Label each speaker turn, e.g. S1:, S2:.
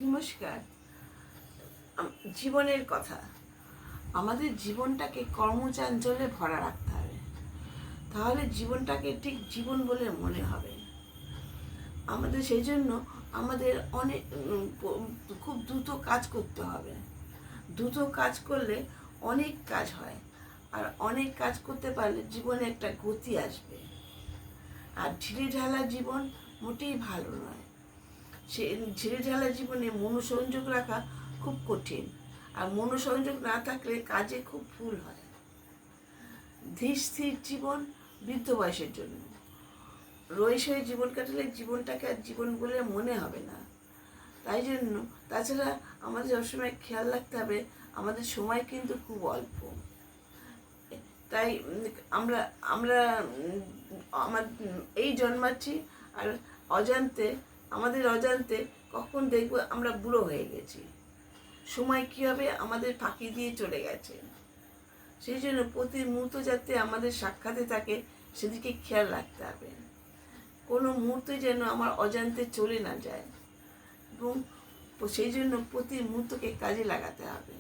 S1: নমস্কার। জীবনের কথা, আমাদের জীবনটাকে কর্মচাঞ্চল্যে ভরা রাখতে হবে, তাহলে জীবনটাকে ঠিক জীবন বলে মনে হবে। আমাদের সেই জন্য আমাদের অনেক খুব দ্রুত কাজ করতে হবে। দ্রুত কাজ করলে অনেক কাজ হয়, আর অনেক কাজ করতে পারলে জীবনে একটা গতি আসবে। আর ঢিলেঢালা জীবন মোটেই ভালো নয়। সে ঢিলেঢালা জীবনে মনোসংযোগ রাখা খুব কঠিন, আর মনোসংযোগ না থাকলে কাজে খুব ভুল হয়। ধীর স্থির জীবন বৃদ্ধ বয়সের জন্য। রইসই জীবন কাটালে জীবনটাকে আর জীবন বলে মনে হবে না। তাই জন্য তাছাড়া আমাদের সবসময় খেয়াল রাখতে হবে, আমাদের সময় কিন্তু খুব অল্প। তাই আমরা আমরা আমার এই জন্মাচ্ছি, আর আমাদের অজান্তে কখন দেখব আমরা বুড়ো হয়ে গেছি। সময় কী হবে আমাদের ফাঁকি দিয়ে চলে গেছে। সেই জন্য প্রতি মুহূর্ত যাতে আমাদের সাক্ষাতে থাকে সেদিকে খেয়াল রাখতে হবে। কোনো মুহূর্তে যেন আমার অজান্তে চলে না যায়, এবং সেই জন্য প্রতি মুহূর্তকে কাজে লাগাতে হবে।